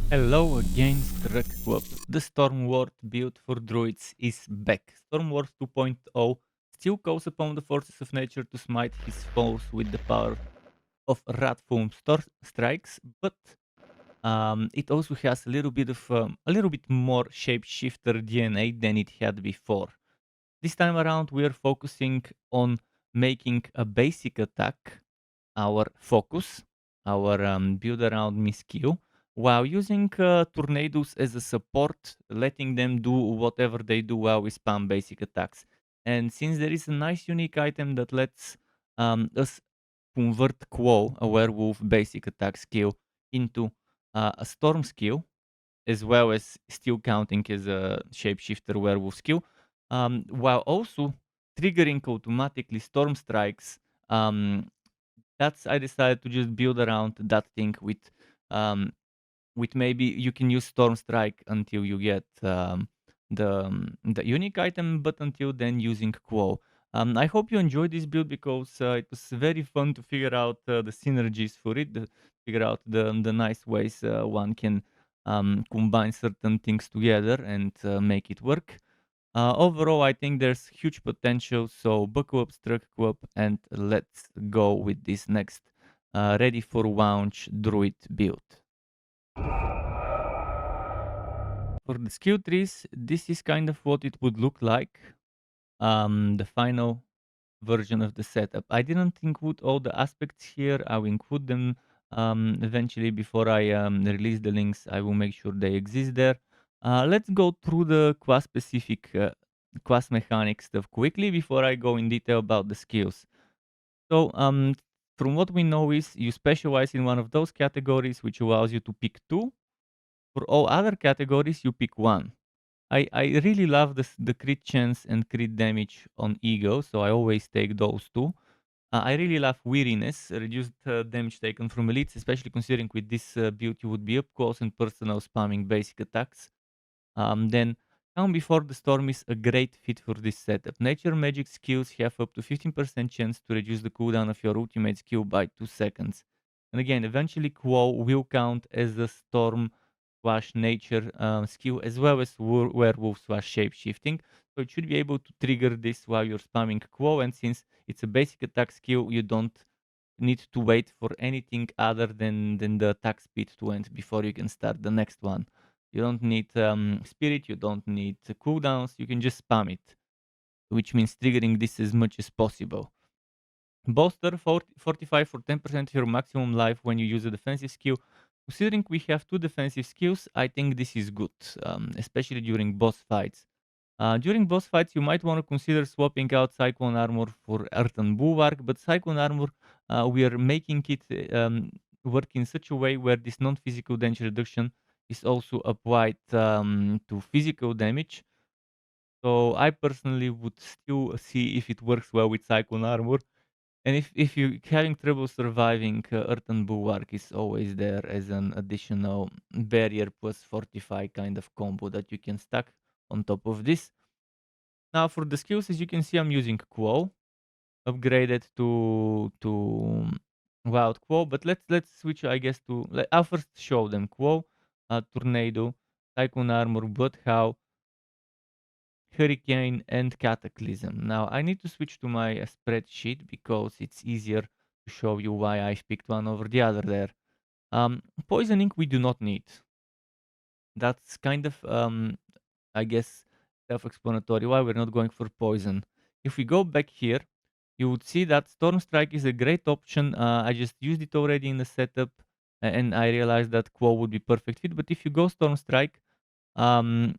Hello again, Struck. The Storm Ward build for druids is back. Storm Ward 2.0 still calls upon the forces of nature to smite his foes with the power of Radfoam strikes, but it also has a little bit more shapeshifter DNA than it had before. This time around, we are focusing on making a basic attack our focus, our build around me skill, while using tornadoes as a support, letting them do whatever they do while we spam basic attacks. And since there is a nice unique item that lets us convert Quo, a werewolf basic attack skill, into a storm skill, as well as still counting as a shapeshifter werewolf skill, while also triggering automatically storm strikes. That's I decided to just build around that thing um, with maybe you can use storm strike until you get the unique item, but until then using Quo. I hope you enjoyed this build because it was very fun to figure out the synergies for it, figure out the nice ways one can combine certain things together and make it work. Overall, I think there's huge potential. So buckle up, struck up, and let's go with this next ready for launch druid build. For the skill trees, this is kind of what it would look like. The final version of the setup. I didn't include all the aspects here. I will include them eventually before I release the links. I will make sure they exist there. Let's go through the class specific class mechanic stuff quickly before I go in detail about the skills. So from what we know is you specialize in one of those categories, which allows you to pick two. For all other categories, you pick one. I really love the crit chance and crit damage on ego, so I always take those two. I really love weariness, reduced damage taken from elites, especially considering with this build you would be up close and personal spamming basic attacks. Then Calm Before the Storm is a great fit for this setup. Nature magic skills have up to 15% chance to reduce the cooldown of your ultimate skill by 2 seconds. And again, eventually Quo will count as a storm slash nature skill as well as werewolf slash shape shifting. So it should be able to trigger this while you're spamming Quo, and since it's a basic attack skill, you don't need to wait for anything other than the attack speed to end before you can start the next one. You don't need spirit, you don't need cooldowns, you can just spam it, which means triggering this as much as possible. Bolster 45 for 10% of your maximum life when you use a defensive skill. Considering we have two defensive skills, I think this is good, especially during boss fights. During boss fights, you might want to consider swapping out Cyclone Armor for Earthen Bulwark, but Cyclone Armor, we are making it work in such a way where this non-physical damage reduction is also applied to physical damage. So I personally would still see if it works well with Cyclone Armor. And if you're having trouble surviving, Earthen Bulwark is always there as an additional barrier plus fortify kind of combo that you can stack on top of this. Now for the skills, as you can see, I'm using Quo, upgraded to Wild Quo. But let's switch, I guess, to I'll first show them Quo, Tornado, Tycoon Armor, Bloodhound, Hurricane, and Cataclysm. Now I need to switch to my spreadsheet because it's easier to show you why I've picked one over the other there. Poisoning we do not need. That's kind of I guess self-explanatory why we're not going for poison. If we go back here, you would see that Storm Strike is a great option. I just used it already in the setup, and I realized that Quo would be perfect fit. But if you go Storm Strike, um,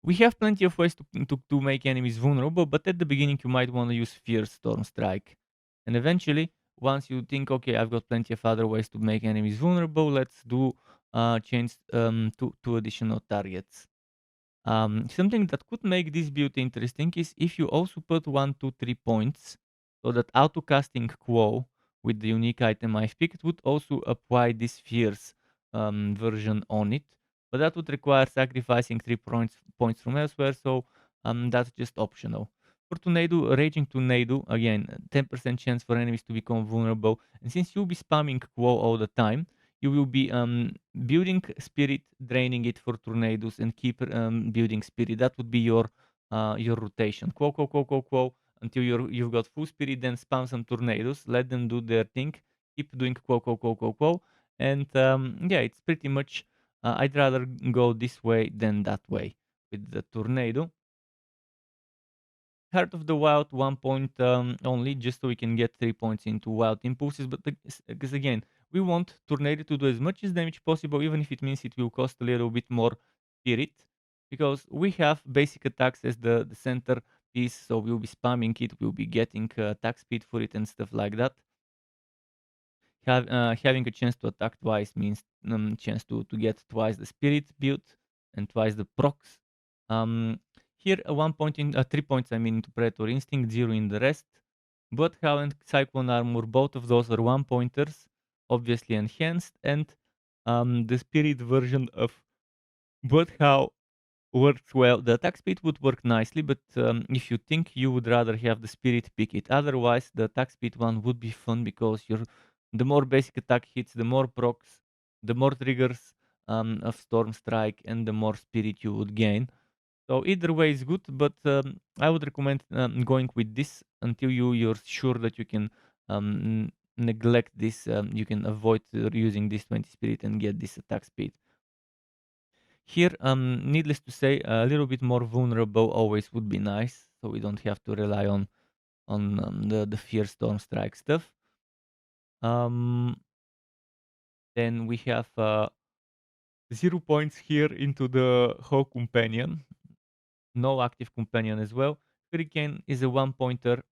we have plenty of ways to make enemies vulnerable, but at the beginning you might want to use Fierce Storm Strike. And eventually, once you think, okay, I've got plenty of other ways to make enemies vulnerable, let's do change two additional targets. Something that could make this build interesting is if you also put 1, 2, 3 points, so that auto casting Quo with the unique item I've picked would also apply this fierce version on it, but that would require sacrificing 3 points from elsewhere, so that's just optional. For Tornado, Raging Tornado, again, 10% chance for enemies to become vulnerable, and since you'll be spamming Quo all the time, you will be building spirit, draining it for tornadoes, and keep building spirit. That would be your rotation. Quo until you've got full spirit, then spam some tornadoes, let them do their thing, keep doing quo, and yeah, it's pretty much. I'd rather go this way than that way with the tornado. Heart of the Wild 1 point only, just so we can get 3 points into wild impulses. But because again, we want Tornado to do as much as damage possible, even if it means it will cost a little bit more spirit, because we have basic attacks as the center piece, so we'll be spamming it, we'll be getting attack speed for it and stuff like that. Having a chance to attack twice means chance to get twice the spirit build and twice the procs. Here, 1 point in 3 points, I mean, into Predator Instinct, 0 in the rest. Bloodhound and Cyclone Armor, both of those are 1 pointers, obviously enhanced, and the spirit version of Bloodhound works well. The attack speed would work nicely, but if you think you would rather have the spirit, pick it. Otherwise, the attack speed one would be fun because the more basic attack hits, the more procs, the more triggers of Storm Strike, and the more spirit you would gain. So either way is good, but I would recommend going with this until you're sure that you can neglect this. You can avoid using this 20 spirit and get this attack speed. Here, needless to say, a little bit more vulnerable always would be nice, so we don't have to rely on the fear storm strike stuff. Then we have 0 points here into the Hawk Companion. No active companion as well. Hurricane is a 1 pointer,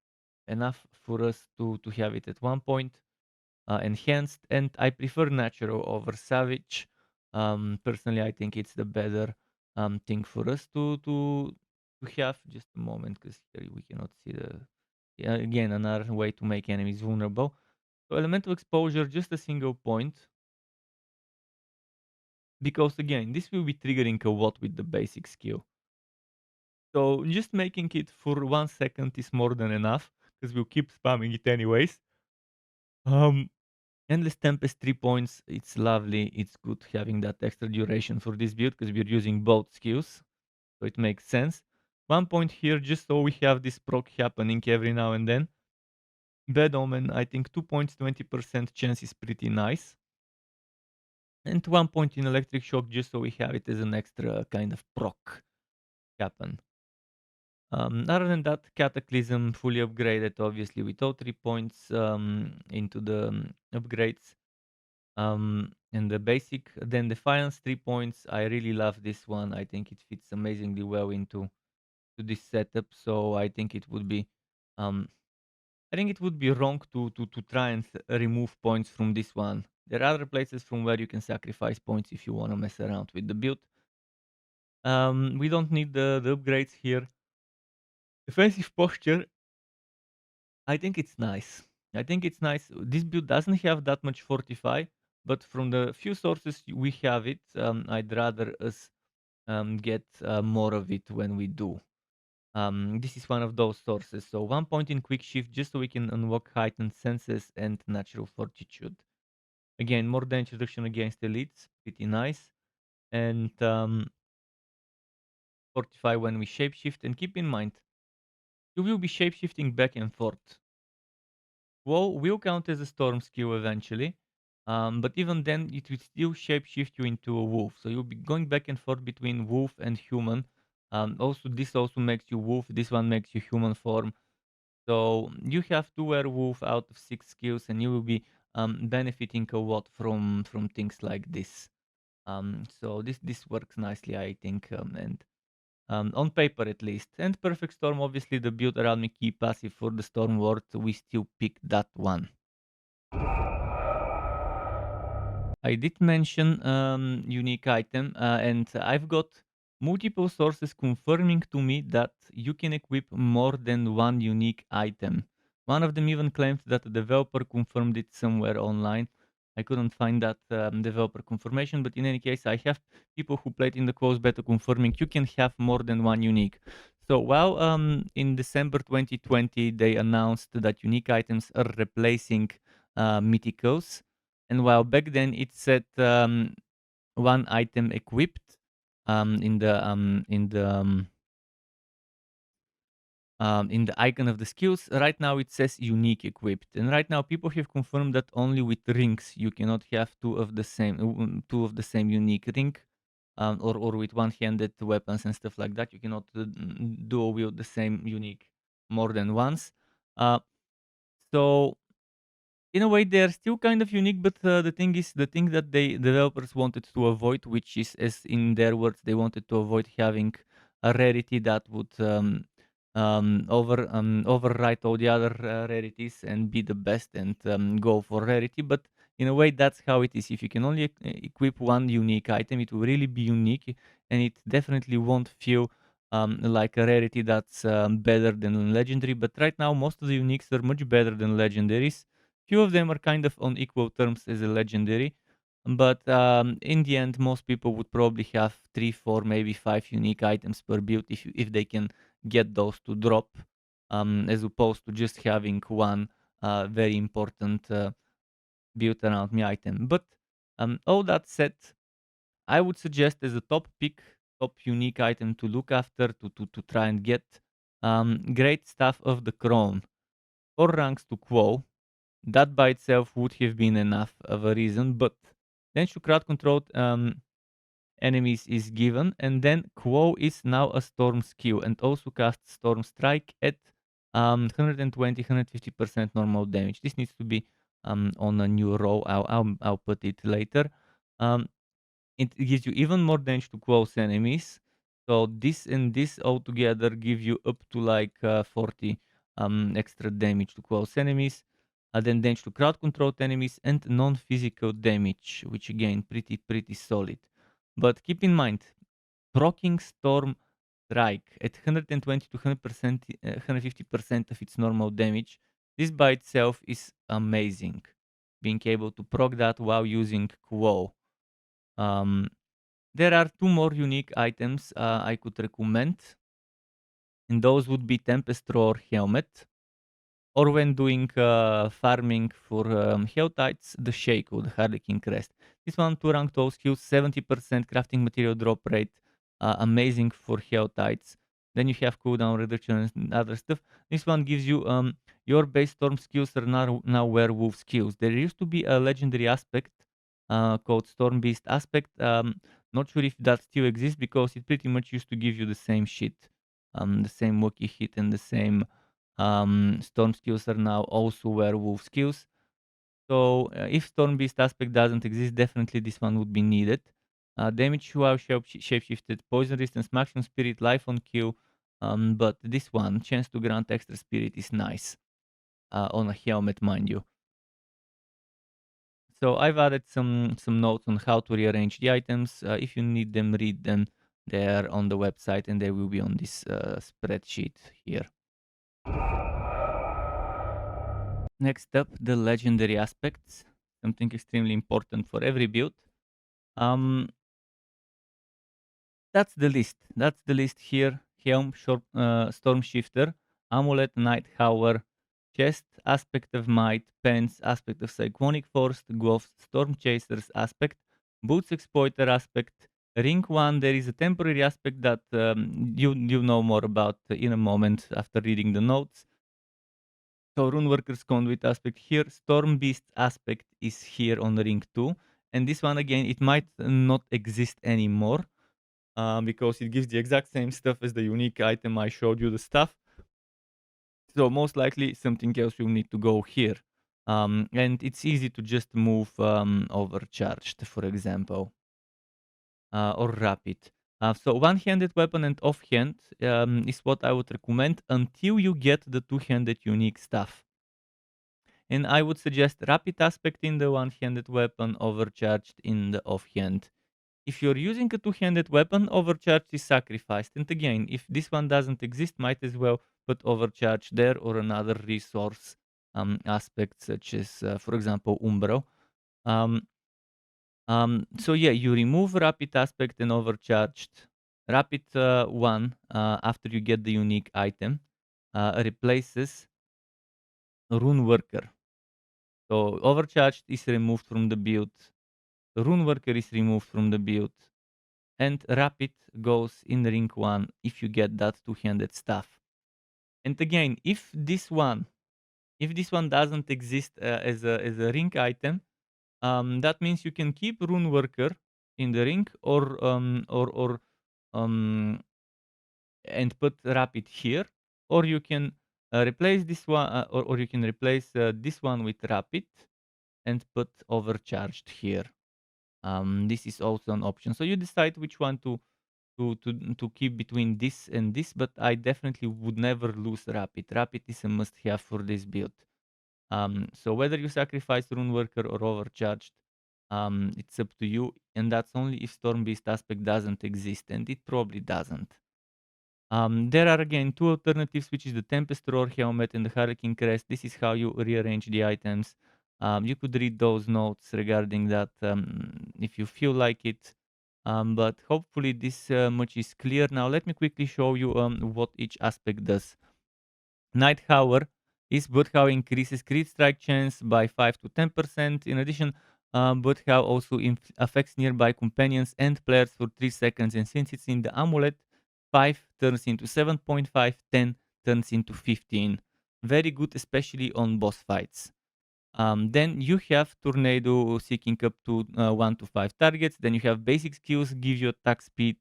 enough for us to have it at 1 point. Enhanced, and I prefer natural over savage. Personally, I think it's the better thing for us to have. Just a moment, because here we cannot see the. Yeah, again, another way to make enemies vulnerable. So elemental exposure, just a single point, because again, this will be triggering a lot with the basic skill. So just making it for 1 second is more than enough, because we'll keep spamming it anyways. Endless Tempest 3 points, it's lovely, it's good having that extra duration for this build because we're using both skills, so it makes sense. 1 point here just so we have this proc happening every now and then. Bad Omen, I think 2 points, 20% chance is pretty nice. And 1 point in Electric Shock just so we have it as an extra kind of proc happen. Other than that, Cataclysm fully upgraded, obviously, with all 3 points into the upgrades. And the basic, then Defiance 3 points. I really love this one. I think it fits amazingly well into this setup. So I think it would be, I think it would be wrong to try and remove points from this one. There are other places from where you can sacrifice points if you want to mess around with the build. We don't need the upgrades here. Defensive posture, I think it's nice. I think it's nice. This build doesn't have that much fortify, but from the few sources we have it, I'd rather us get more of it when we do. This is one of those sources. So 1 point in quick shift just so we can unlock heightened senses and natural fortitude. Again, more damage reduction against elites, pretty nice. And fortify when we shapeshift. And keep in mind, you will be shapeshifting back and forth. Will count as a storm skill eventually, but even then, it will still shapeshift you into a wolf. So you'll be going back and forth between wolf and human. This also makes you wolf. This one makes you human form. So you have 2 werewolf out of 6 skills, and you will be benefiting a lot from things like this. So this works nicely, I think, and on paper at least. And Perfect Storm, obviously the build around me key passive for the Storm Ward, we still pick that one. I did mention unique item, and I've got multiple sources confirming to me that you can equip more than one unique item. One of them even claimed that the developer confirmed it somewhere online. I couldn't find that developer confirmation, but in any case, I have people who played in the closed beta confirming you can have more than one unique. So while in December 2020 they announced that unique items are replacing mythicals, And while back then it said one item equipped in the icon of the skills. Right now it says unique equipped, and right now people have confirmed that only with rings you cannot have two of the same unique ring, or with one-handed weapons and stuff like that. You cannot dual wield the same unique more than once. Uh, so in a way they are still kind of unique, but the thing that they developers wanted to avoid, which is, as in their words, they wanted to avoid having a rarity that would override all the other rarities and be the best and go for rarity. But in a way that's how it is. If you can only equip one unique item, it will really be unique, and it definitely won't feel like a rarity that's better than legendary. But right now most of the uniques are much better than legendaries. Few of them are kind of on equal terms as a legendary, but in the end, most people would probably have 3, 4, maybe 5 unique items per build if they can get those to drop, as opposed to just having one very important build around me item. But all that said, I would suggest as a top pick, top unique item to look after to try and get great stuff of the crown, 4 ranks to quo. That by itself would have been enough of a reason, but then to crowd controlled enemies is given, and then Quo is now a storm skill and also casts Storm Strike at 120, 150% normal damage. This needs to be on a new row. I'll put it later. Um, it gives you even more damage to close enemies. So this and this all together give you up to like 40 extra damage to close enemies. Then damage to crowd controlled enemies and non-physical damage, which again pretty solid. But keep in mind, proccing Storm Strike at 120 to 100%, 150% of its normal damage. This by itself is amazing. Being able to proc that while using Quo. Um, there are two more unique items I could recommend, and those would be Tempest Roar Helmet, or when doing farming for Helltides, the Shake or the Harlequin Crest. This one, 2 rank 12 skills, 70% crafting material drop rate, amazing for Helltides. Then you have cooldown reduction and other stuff. This one gives you your base storm skills are now werewolf skills. There used to be a legendary aspect called Storm Beast aspect. Not sure if that still exists because it pretty much used to give you the same shit, the same Wookiee hit and the same storm skills are now also werewolf skills. So if Storm Beast aspect doesn't exist, definitely this one would be needed. Damage while shapeshifted, poison resistance, maximum spirit, life on kill. But this one, chance to grant extra spirit, is nice on a helmet, mind you. So I've added some notes on how to rearrange the items. If you need them, read them. They're on the website and they will be on this spreadsheet here. Next up, the legendary aspects, something extremely important for every build. Um, that's the list. That's the list here. Helm, Storm Shifter, Amulet, Night Howler, Chest, Aspect of Might, Pants, Aspect of Cyclonic Force, Gloves, Storm Chasers aspect, Boots Exploiter aspect, Ring 1, there is a temporary aspect that you know more about in a moment after reading the notes. So Runeworker's Conduit aspect here, Storm Beast aspect is here on Ring 2. And this one again, it might not exist anymore because it gives the exact same stuff as the unique item I showed you the stuff. So most likely something else will need to go here. And it's easy to just move overcharged, for example, or rapid. So one-handed weapon and offhand is what I would recommend until you get the two-handed unique stuff. And I would suggest rapid aspect in the one-handed weapon, overcharged in the offhand. If you're using a two-handed weapon, overcharged is sacrificed. And again, if this one doesn't exist, might as well put overcharge there or another resource aspect, such as, for example, Umbro. So yeah, you remove rapid aspect and overcharged. Rapid one, after you get the unique item, replaces Rune Worker. So Overcharged is removed from the build, Rune Worker is removed from the build, and Rapid goes in ring 1 if you get that two-handed staff. And again, if this one doesn't exist as a ring item, that means you can keep Rune Worker in the ring, um, and put Rapid here, or you can replace this one, or you can replace this one with Rapid and put Overcharged here. This is also an option. So you decide which one to keep between this and this, but I definitely would never lose Rapid. Rapid is a must-have for this build. So whether you sacrifice Rune Worker or Overcharged, it's up to you, and that's only if Storm Beast aspect doesn't exist, and it probably doesn't. There are again two alternatives, which is the Tempest Roar Helmet and the Hurricane Crest. This is how you rearrange the items. You could read those notes regarding that if you feel like it. But hopefully this much is clear. Now let me quickly show you what each aspect does. Night Hour is Bloodhowl increases crit strike chance by 5 to 10%. In addition, Bloodhowl also affects nearby companions and players for 3 seconds. And since it's in the amulet, 5 turns into 7.5, 10 turns into 15. Very good, especially on boss fights. Then you have Tornado seeking up to 1 to 5 targets. Then you have basic skills, give you attack speed,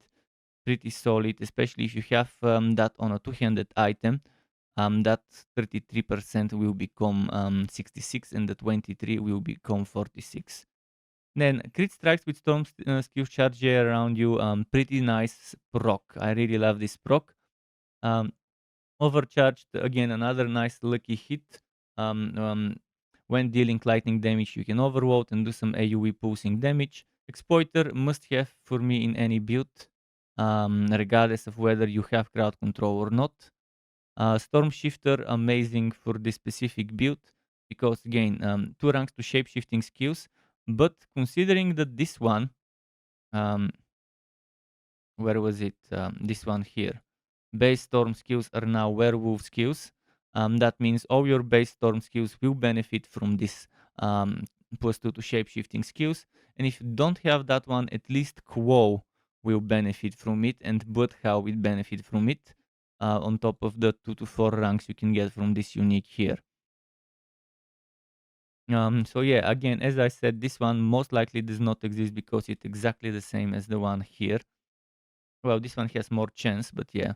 pretty solid, especially if you have that on a two-handed item. That 33% will become 66 and the 23 will become 46. Then crit strikes with storm skill charge around you. Pretty nice proc. I really love this proc. Overcharged, again, another nice lucky hit. Um, um, when dealing lightning damage, you can overload and do some AoE pulsing damage. Exploiter must have for me in any build, regardless of whether you have crowd control or not. Storm Shifter, amazing for this specific build because again, 2 ranks to shapeshifting skills. But considering that this one, um, where was it? This one here. Base Storm skills are now Werewolf skills. That means all your base Storm skills will benefit from this +2 to shapeshifting skills. And if you don't have that one, at least Quo will benefit from it, and Bloodhowl will benefit from it. On top of the 2 to 4 ranks you can get from this unique here. So yeah, again, as I said, this one most likely does not exist because it's exactly the same as the one here. Well, this one has more chance, but yeah.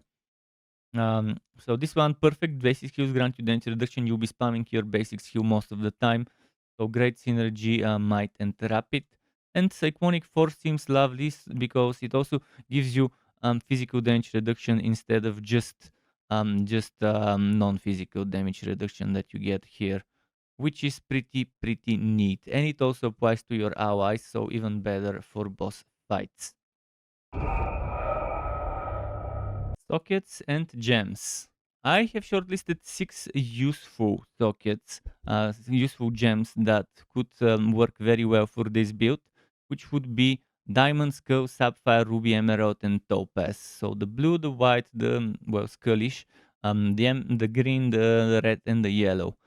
So this one, perfect basic skills grant you damage reduction. You'll be spamming your basic skill most of the time. So great synergy, might and rapid. And Cyclonic Force seems lovely because it also gives you physical damage reduction instead of just non-physical damage reduction that you get here, which is pretty neat. And it also applies to your allies, so even better for boss fights. Sockets and gems. I have shortlisted 6 useful sockets, useful gems that could work very well for this build, which would be Diamond, Skull, Sapphire, Ruby, Emerald, and Topaz. So the blue, the white, the, well, Skullish, the green, the red, and the yellow.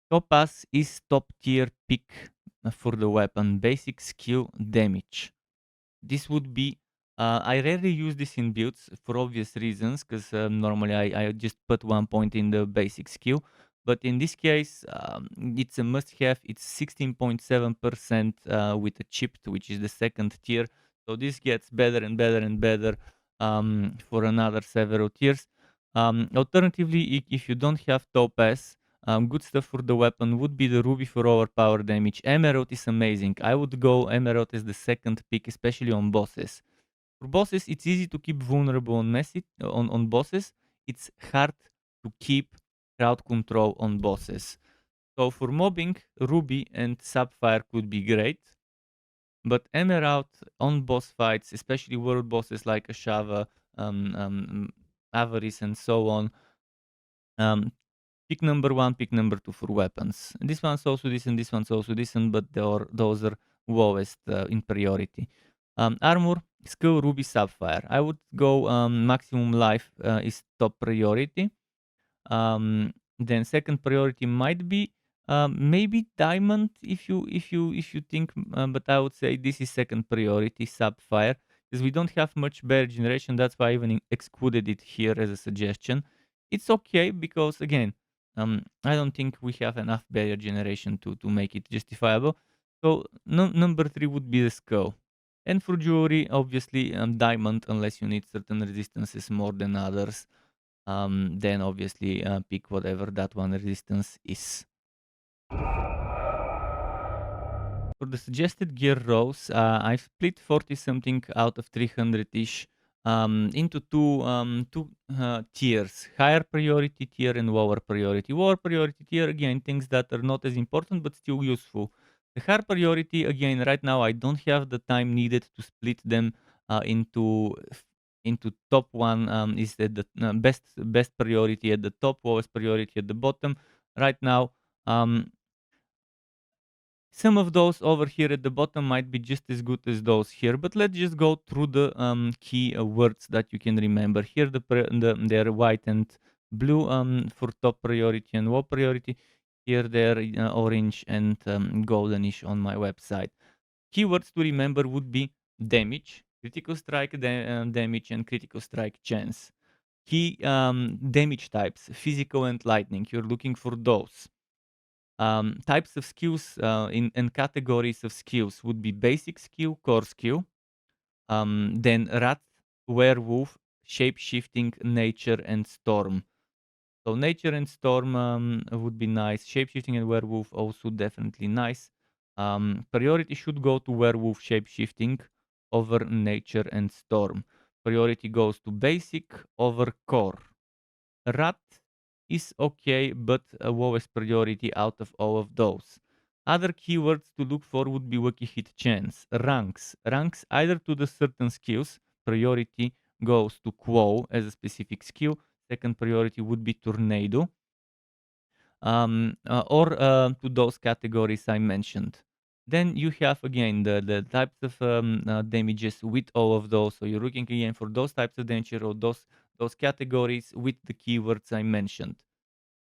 Topaz is top tier pick for the weapon, basic skill damage. This would be I rarely use this in builds for obvious reasons, because normally I just put 1 point in the basic skill. But in this case, it's a must-have. It's 16.7% with a chipped, which is the second tier. So this gets better and better and better for another several tiers. Alternatively, if you don't have Topaz, good stuff for the weapon would be the Ruby for overpower damage. Emerald is amazing. I would go Emerald as the second pick, especially on bosses. For bosses, it's easy to keep vulnerable on bosses. It's hard to keep crowd control on bosses. So for mobbing, Ruby and Sapphire could be great. But Emerald on boss fights, especially world bosses like Ashava, Avarice, and so on, pick number 1, pick number 2 for weapons. This one's also decent, this one's also decent, but those are lowest in priority. Armor, skill, Ruby, Sapphire. I would go maximum life is top priority. Then second priority might be Maybe diamond if you think, but I would say this is second priority, sapphire, because we don't have much bear generation. That's why I even excluded it here as a suggestion. It's okay because again, I don't think we have enough barrier generation to make it justifiable. So number three would be the skull. And for jewelry, obviously, diamond, unless you need certain resistances more than others. Then obviously pick whatever that one resistance is. For the suggested gear rows, I've split 40 something out of 300-ish into two tiers: higher priority tier and lower priority. Lower priority tier, again, things that are not as important but still useful. The higher priority, again, right now I don't have the time needed to split them into top one is at the best priority at the top, lowest priority at the bottom. Right now, um, some of those over here at the bottom might be just as good as those here, but let's just go through the key words that you can remember. Here, they're white and blue for top priority and low priority. Here, they're orange and goldenish on my website. Keywords to remember would be damage, critical strike damage, and critical strike chance. Key damage types, physical and lightning. You're looking for those. Types of skills and categories of skills would be basic skill, core skill, then rat, werewolf, shape shifting, nature, and storm. So nature and storm would be nice. Shape shifting and werewolf also definitely nice. Priority should go to werewolf shape shifting over nature and storm. Priority goes to basic over core. Rat is okay, but lowest priority out of all of those. Other keywords to look for would be wiki hit chance. Ranks. Ranks either to the certain skills. Priority goes to quo as a specific skill. Second priority would be tornado. Or to those categories I mentioned. Then you have again the types of damages with all of those. So you're looking again for those types of danger or those categories with the keywords I mentioned.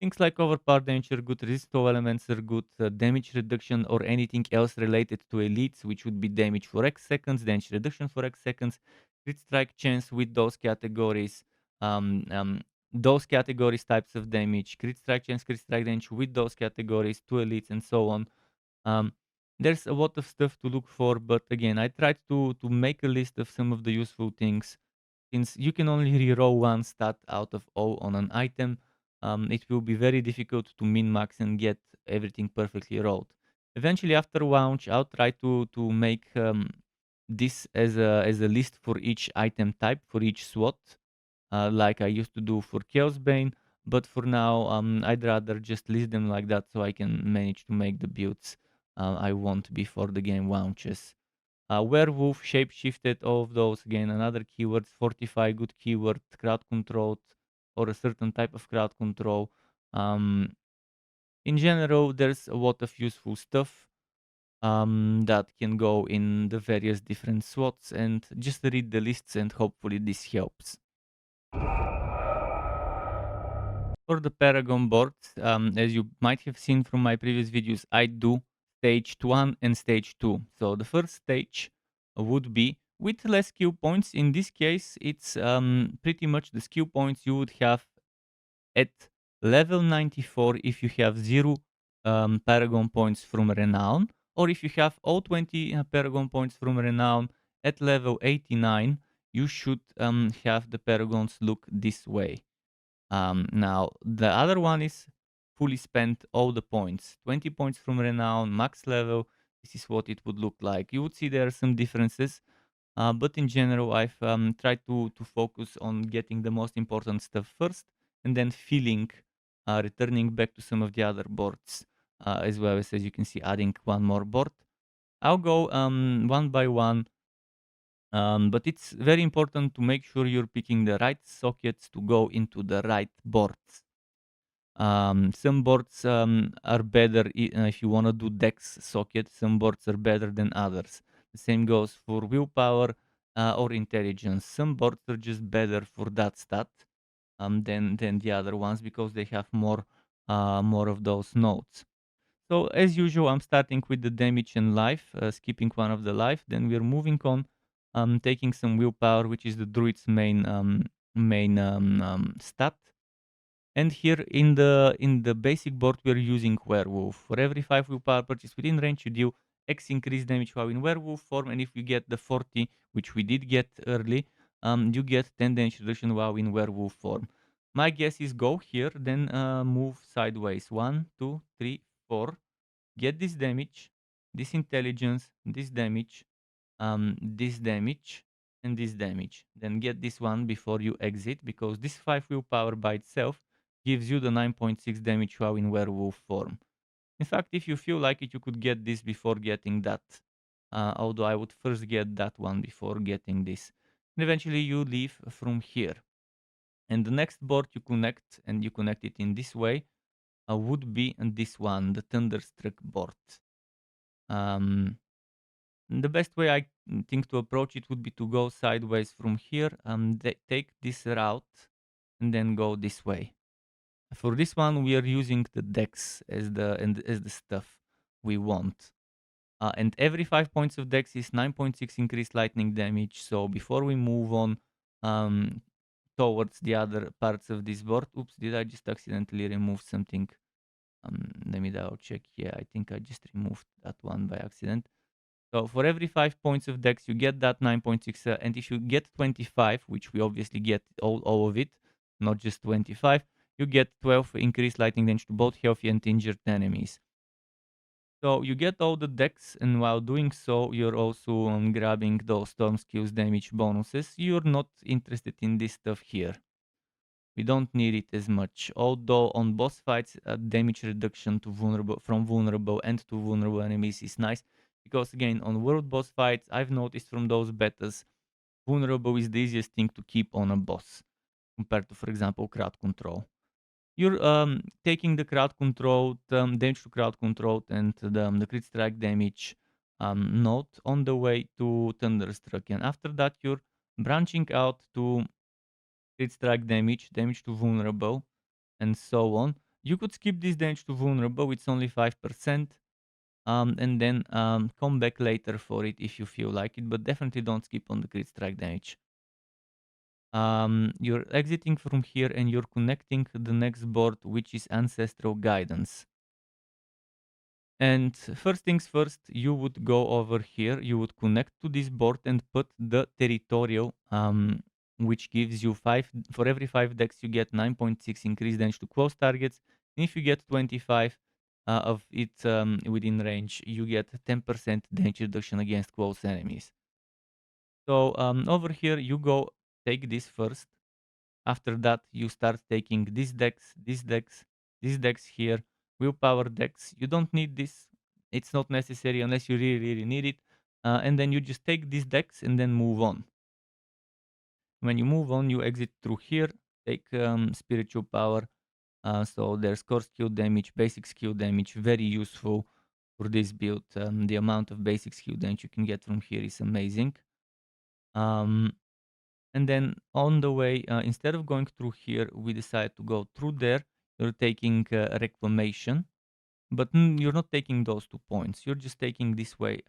Things like overpower damage are good, resistible elements are good, damage reduction or anything else related to elites, which would be damage for X seconds, damage reduction for X seconds, crit strike chance with those categories, um, um, those categories types of damage, crit strike chance, crit strike damage with those categories, two elites, and so on. Um, there's a lot of stuff to look for, but again, I tried to make a list of some of the useful things. Since you can only reroll one stat out of all on an item, it will be very difficult to min-max and get everything perfectly rolled. Eventually, after launch, I'll try to make this as a list for each item type, for each SWAT, like I used to do for Chaos Bane. But for now, I'd rather just list them like that so I can manage to make the builds I want before the game launches. Werewolf, shapeshifted, all of those. Again, another keyword. Fortify, good keyword. Crowd controlled, or a certain type of crowd control. In general, there's a lot of useful stuff that can go in the various different slots, and just read the lists and hopefully this helps. For the Paragon boards, as you might have seen from my previous videos, I do stage 1 and stage 2. So the first stage would be with less skill points. In this case, it's pretty much the skill points you would have at level 94 if you have 0 Paragon points from Renown, or if you have all 20 Paragon points from Renown at level 89, you should have the Paragons look this way. Now, the other one is fully spent all the points. 20 points from Renown, max level. This is what it would look like. You would see there are some differences, but in general, I've tried to focus on getting the most important stuff first and then filling, returning back to some of the other boards, as well as you can see, adding one more board. I'll go one by one, but it's very important to make sure you're picking the right sockets to go into the right boards. Some boards are better if you want to do dex socket. Some boards are better than others. The same goes for willpower or intelligence. Some boards are just better for that stat than the other ones because they have more of those nodes. So as usual, I'm starting with the damage and life, skipping one of the life. Then we're moving on, taking some willpower, which is the druid's main stat. And here in the basic board, we're using werewolf. For every 5 willpower purchase within range, you deal X increased damage while in werewolf form, and if you get the 40, which we did get early, you get 10 damage reduction while in werewolf form. My guess is go here, then move sideways. 1, 2, 3, 4. Get this damage, this intelligence, this damage, and this damage. Then get this one before you exit, because this 5 willpower by itself gives you the 9.6 damage while in werewolf form. In fact, if you feel like it, you could get this before getting that. Although I would first get that one before getting this. And eventually you leave from here. And the next board you connect, and you connect it in this way, would be this one, the Thunderstruck board. The best way I think to approach it would be to go sideways from here, take this route, and then go this way. For this one, we are using the dex as the stuff we want. And every 5 points of dex is 9.6 increased lightning damage. So before we move on towards the other parts of this board, oops, did I just accidentally remove something? Let me double check. Yeah, I think I just removed that one by accident. So for every 5 points of dex, you get that 9.6, and if you get 25, which we obviously get all of it, not just 25, you get 12 increased lightning damage to both healthy and injured enemies. So you get all the dex, and while doing so, you're also grabbing those storm skills damage bonuses. You're not interested in this stuff here. We don't need it as much. Although on boss fights, damage reduction to from vulnerable and to vulnerable enemies is nice, because again, on world boss fights, I've noticed from those betas, vulnerable is the easiest thing to keep on a boss compared to, for example, crowd control. You're taking the crowd control, damage to crowd control, and the crit strike damage note on the way to Thunderstruck, and after that, you're branching out to crit strike damage, damage to vulnerable, and so on. You could skip this damage to vulnerable, it's only 5%, and then come back later for it if you feel like it, but definitely don't skip on the crit strike damage. You're exiting from here and you're connecting the next board, which is Ancestral Guidance. And first things first, you would go over here, you would connect to this board and put the territorial, which gives you 5, for every 5 decks you get 9.6 increased damage to close targets. And if you get 25 of it within range, you get 10% damage reduction against close enemies. So over here, you go take this first. After that, you start taking this dex, this dex here, willpower dex. You don't need this. It's not necessary unless you really need it. And then you just take this dex and then move on. When you move on, you exit through here, take spiritual power. So there's core skill damage, basic skill damage, very useful for this build. The amount of basic skill damage you can get from here is amazing. And then on the way, instead of going through here, we decide to go through there. You're taking reclamation, but you're not taking those 2 points. You're just taking this way,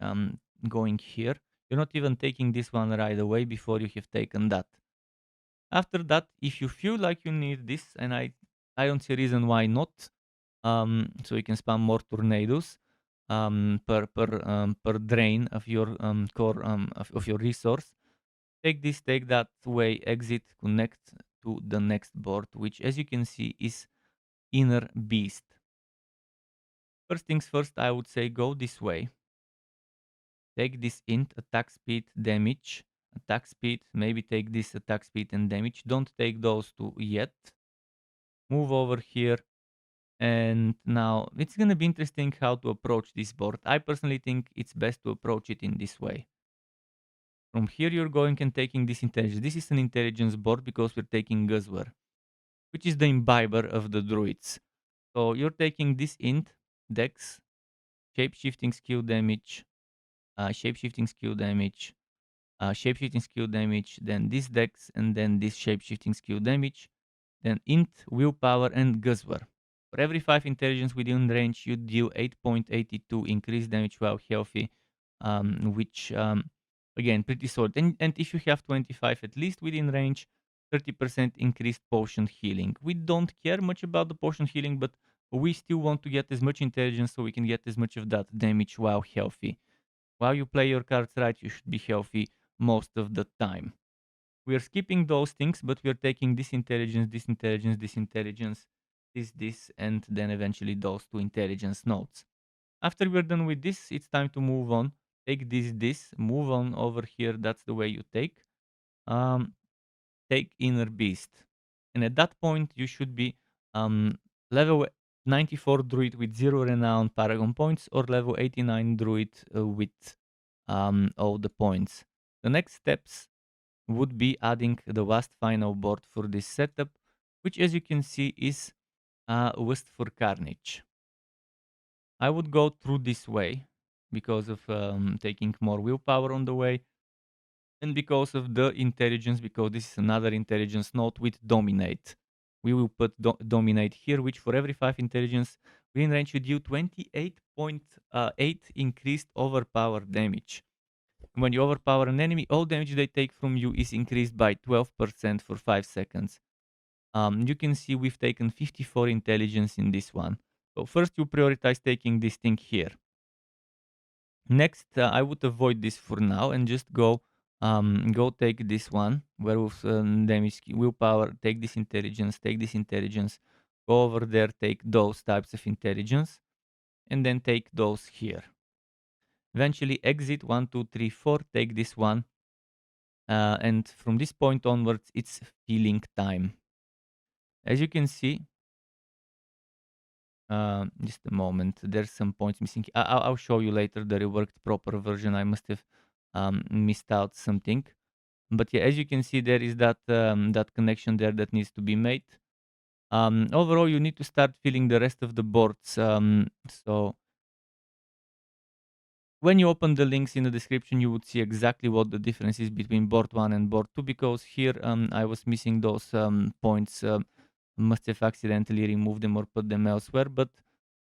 going here. You're not even taking this one right away before you have taken that. After that, if you feel like you need this, and I don't see a reason why not, so you can spam more tornadoes per drain of your core of your resource. Take this, take that way, exit, connect to the next board, which as you can see is Inner Beast. First things first, I would say go this way. Take this int, attack speed, damage, attack speed, maybe take this attack speed and damage. Don't take those two yet. Move over here. And now it's going to be interesting how to approach this board. I personally think it's best to approach it in this way. From here, you're going and taking this intelligence. This is an intelligence board because we're taking Guzwer, which is the imbiber of the druids. So you're taking this int, dex, shapeshifting skill damage, shapeshifting skill damage, shapeshifting skill damage, then this dex, and then this shapeshifting skill damage, then int, willpower, and Guzwer. For every 5 intelligence within range, you deal 8.82 increased damage while healthy, which again pretty solid. And if you have 25 at least within range, 30% increased potion healing. We don't care much about the potion healing, but we still want to get as much intelligence so we can get as much of that damage while healthy. While you play your cards right, you should be healthy most of the time. We are skipping those things, but we are taking this intelligence, this intelligence, this intelligence, this, and then eventually those 2 intelligence nodes. After we're done with this, it's time to move on. Take this, move on over here. That's the way you take. Take Inner Beast. And at that point, you should be level 94 Druid with 0 Renown Paragon points, or level 89 Druid with all the points. The next steps would be adding the last final board for this setup, which as you can see is West for Carnage. I would go through this way because of taking more willpower on the way, and because of the intelligence, because this is another intelligence node with Dominate. We will put Dominate here, which for every 5 intelligence within range you deal 28.8 increased overpower damage. When you overpower an enemy, all damage they take from you is increased by 12% for 5 seconds. You can see we've taken 54 intelligence in this one. So first you prioritize taking this thing here. Next, I would avoid this for now and just go take this one, Werewolf damage, willpower, take this intelligence, go over there, take those types of intelligence, and then take those here. Eventually exit 1, 2, 3, 4, take this one, and from this point onwards, it's healing time. As you can see, just a moment, there's some points missing. I'll show you later the reworked proper version. I must have missed out something. But yeah, as you can see, there is that that connection there that needs to be made. Overall, you need to start filling the rest of the boards. So when you open the links in the description, you would see exactly what the difference is between board 1 and board 2, because here I was missing those points. Must have accidentally removed them or put them elsewhere, but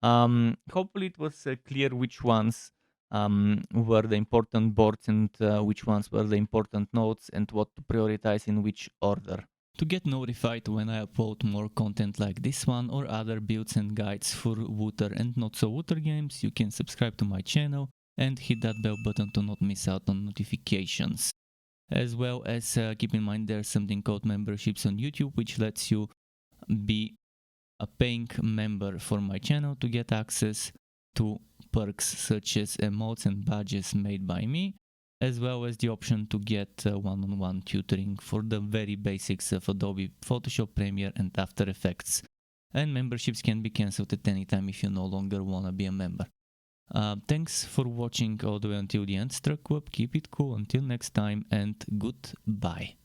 hopefully it was clear which ones were the important boards and which ones were the important nodes and what to prioritize in which order. To get notified when I upload more content like this one or other builds and guides for Wooter and not so Wooter games, you can subscribe to my channel and hit that bell button to not miss out on notifications. As well as keep in mind there's something called memberships on YouTube, which lets you be a paying member for my channel to get access to perks such as emotes and badges made by me, as well as the option to get one-on-one tutoring for the very basics of Adobe Photoshop, Premiere and After Effects. And memberships can be cancelled at any time if you no longer want to be a member. Thanks for watching all the way until the end, Struck Web. Keep it cool until next time, and goodbye.